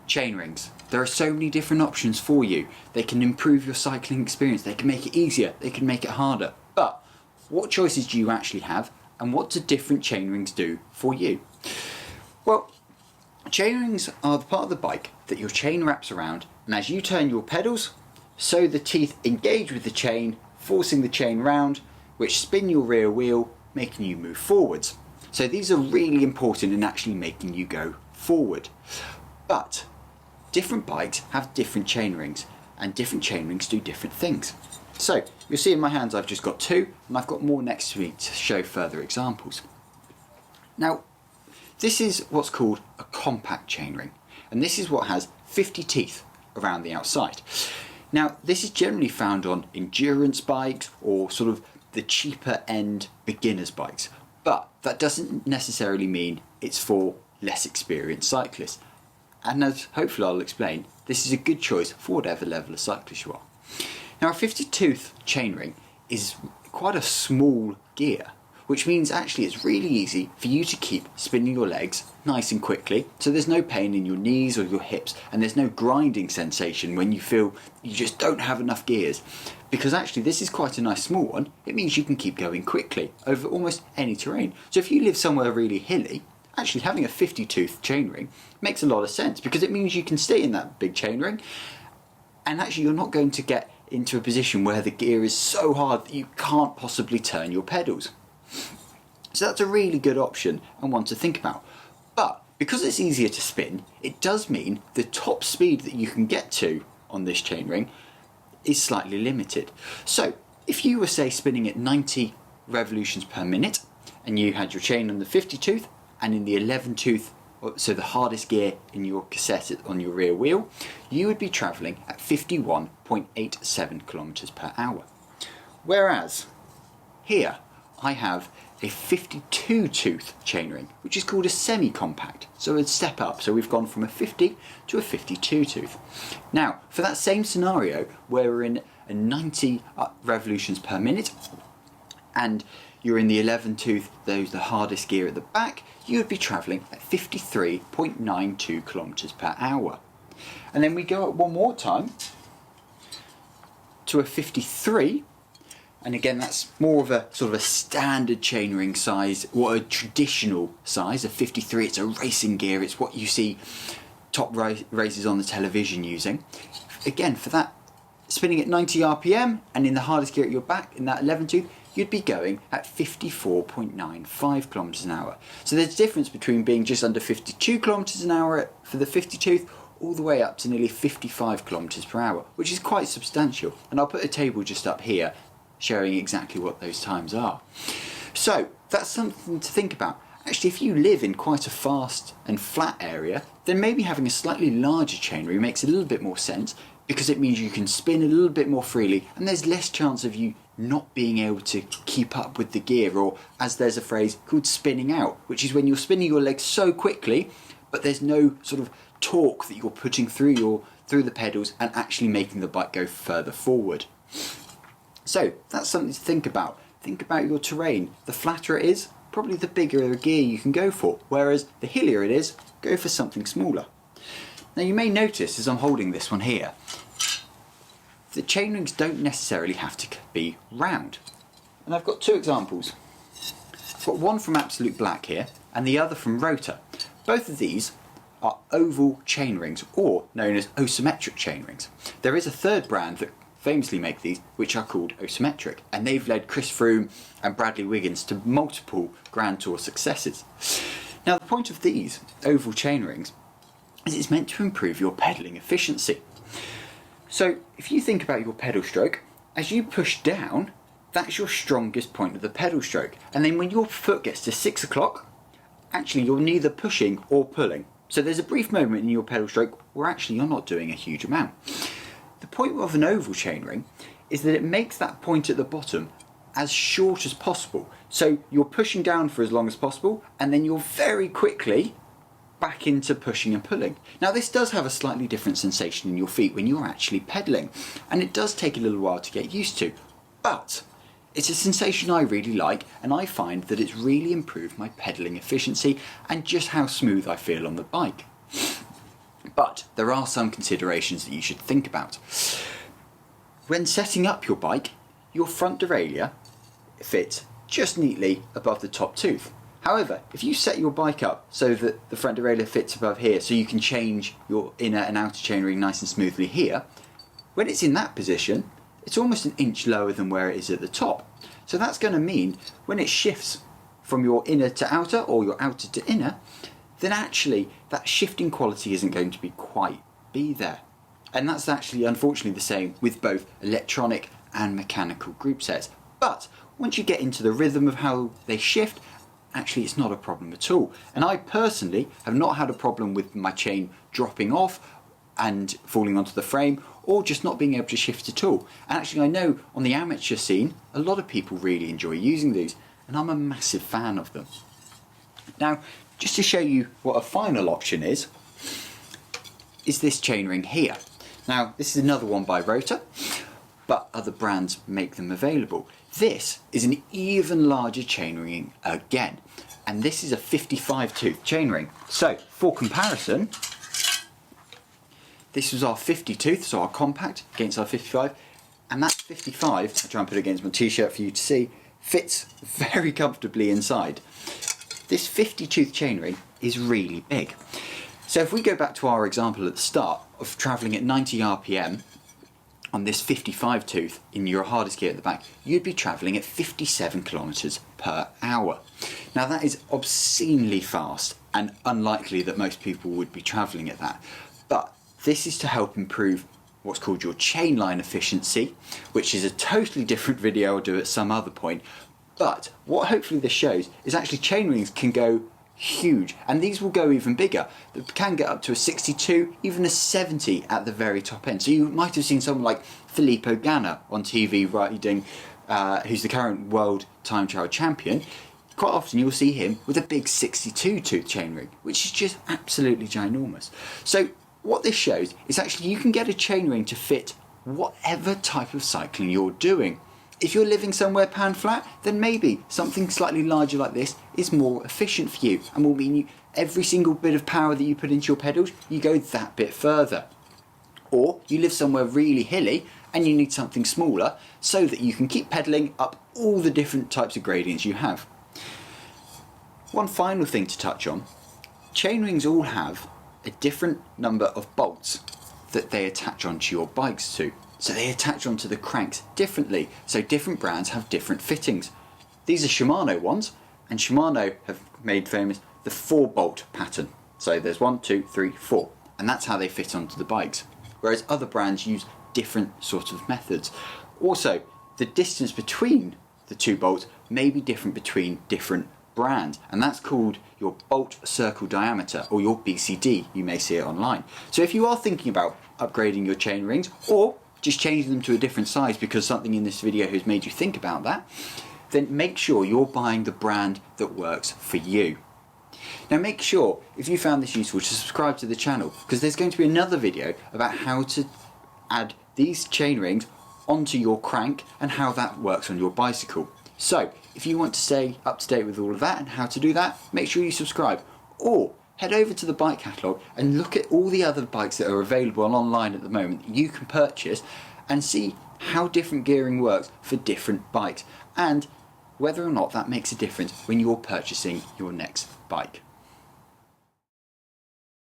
Chainrings. There are so many different options for you. They can improve your cycling experience, they can make it easier, they can make it harder. But what choices do you actually have, and what do different chainrings do for you? Well, chainrings are the part of the bike that your chain wraps around, and as you turn your pedals, so the teeth engage with the chain, forcing the chain round, which spin your rear wheel, making you move forwards. So these are really important in actually making you go forward. But different bikes have different chainrings, and different chainrings do different things. So you'll see in my hands I've just got two, and I've got more next to me to show further examples. Now, this is what's called a compact chainring, and this is what has 50 teeth around the outside. Now, this is generally found on endurance bikes or sort of the cheaper end beginners bikes, but that doesn't necessarily mean it's for less experienced cyclists. And as hopefully I'll explain, this is a good choice for whatever level of cyclist you are. Now, a 50 tooth chainring is quite a small gear, which means actually it's really easy for you to keep spinning your legs nice and quickly, so there's no pain in your knees or your hips, and there's no grinding sensation when you feel you just don't have enough gears. Because actually this is quite a nice small one, it means you can keep going quickly over almost any terrain. So if you live somewhere really hilly, actually having a 50 tooth chainring makes a lot of sense, because it means you can stay in that big chainring, and actually you're not going to get into a position where the gear is so hard that you can't possibly turn your pedals. So that's a really good option and one to think about. But because it's easier to spin, it does mean the top speed that you can get to on this chainring is slightly limited. So if you were, say, spinning at 90 revolutions per minute, and you had your chain on the 50 tooth and in the 11 tooth, so the hardest gear in your cassette on your rear wheel, you would be travelling at 51.87 kilometers per hour. Whereas here I have a 52 tooth chainring, which is called a semi-compact, so a step up. So we've gone from a 50 to a 52 tooth. Now, for that same scenario where we're in a 90 revolutions per minute, and you're in the 11 tooth, those the hardest gear at the back, you would be travelling at 53.92 kilometers per hour. And then we go up one more time to a 53, and again that's more of a sort of a standard chainring size, or a traditional size. A 53, it's a racing gear, it's what you see top races on the television using. Again, for that, spinning at 90 RPM and in the hardest gear at your back, in that 11 tooth, you'd be going at 54.95 kilometers an hour. So there's a difference between being just under 52 kilometers an hour for the 50 tooth, all the way up to nearly 55 kilometers per hour, which is quite substantial. And I'll put a table just up here showing exactly what those times are. So that's something to think about. Actually, if you live in quite a fast and flat area, then maybe having a slightly larger chainring makes a little bit more sense, because it means you can spin a little bit more freely, and there's less chance of you not being able to keep up with the gear, or as there's a phrase called spinning out, which is when you're spinning your legs so quickly, but there's no sort of torque that you're putting through the pedals and actually making the bike go further forward. So that's something to think about. Think about your terrain. The flatter it is, probably the bigger a gear you can go for, whereas the hillier it is, go for something smaller. Now you may notice as I'm holding this one here, the chainrings don't necessarily have to be round. And I've got two examples. I've got one from Absolute Black here, and the other from Rotor. Both of these are oval chainrings, or known as isometric chainrings. There is a third brand that famously make these, which are called isometric, and they've led Chris Froome and Bradley Wiggins to multiple Grand Tour successes. Now the point of these oval chainrings is it's meant to improve your pedalling efficiency. So if you think about your pedal stroke, as you push down, that's your strongest point of the pedal stroke, and then when your foot gets to 6 o'clock, actually you're neither pushing or pulling. So there's a brief moment in your pedal stroke where actually you're not doing a huge amount. The point of an oval chainring is that it makes that point at the bottom as short as possible. So you're pushing down for as long as possible, and then you're very quickly back into pushing and pulling. Now this does have a slightly different sensation in your feet when you're actually pedaling, and it does take a little while to get used to, but it's a sensation I really like, and I find that it's really improved my pedaling efficiency and just how smooth I feel on the bike. But there are some considerations that you should think about. When setting up your bike, your front derailleur fits just neatly above the top tooth. However, if you set your bike up so that the front derailleur fits above here, so you can change your inner and outer chainring nice and smoothly here, when it's in that position, it's almost an inch lower than where it is at the top. So that's going to mean when it shifts from your inner to outer or your outer to inner, then actually that shifting quality isn't going to quite be there. And that's actually unfortunately the same with both electronic and mechanical group sets. But once you get into the rhythm of how they shift, actually it's not a problem at all. And I personally have not had a problem with my chain dropping off and falling onto the frame, or just not being able to shift at all. And actually I know on the amateur scene, a lot of people really enjoy using these, and I'm a massive fan of them. Now, just to show you what a final option is this chainring here. Now, this is another one by Rotor, but other brands make them available. This is an even larger chainring again, and this is a 55 tooth chainring. So, for comparison, this was our 50 tooth, so our compact against our 55, and that 55, I'll try and put it against my t-shirt for you to see, fits very comfortably inside. This 50 tooth chainring is really big. So if we go back to our example at the start of travelling at 90 RPM on this 55 tooth in your hardest gear at the back, you'd be travelling at 57 kilometers per hour. Now that is obscenely fast and unlikely that most people would be travelling at that. But this is to help improve what's called your chain line efficiency, which is a totally different video I'll do at some other point. But what hopefully this shows is actually chainrings can go huge, and these will go even bigger. They can get up to a 62, even a 70 at the very top end. So you might have seen someone like Filippo Ganna on TV riding, who's the current world time trial champion. Quite often you'll see him with a big 62 tooth chainring, which is just absolutely ginormous. So what this shows is actually you can get a chainring to fit whatever type of cycling you're doing. If you're living somewhere pan flat, then maybe something slightly larger like this is more efficient for you and will mean every single bit of power that you put into your pedals, you go that bit further. Or you live somewhere really hilly and you need something smaller so that you can keep pedaling up all the different types of gradients you have. One final thing to touch on, chainrings all have a different number of bolts that they attach onto your bikes to. So they attach onto the cranks differently, so different brands have different fittings. These are Shimano ones, and Shimano have made famous the 4-bolt pattern. So there's 1, 2, 3, 4, and that's how they fit onto the bikes. Whereas other brands use different sort of methods. Also, the distance between the 2 bolts may be different between different brands, and that's called your bolt circle diameter, or your BCD. You may see it online. So if you are thinking about upgrading your chain rings, or just changing them to a different size because something in this video has made you think about that, then make sure you're buying the brand that works for you. Now make sure, if you found this useful, to subscribe to the channel, because there's going to be another video about how to add these chain rings onto your crank and how that works on your bicycle. So if you want to stay up to date with all of that and how to do that, make sure you subscribe, or head over to the Bike Catalogue and look at all the other bikes that are available online at the moment that you can purchase, and see how different gearing works for different bikes and whether or not that makes a difference when you're purchasing your next bike.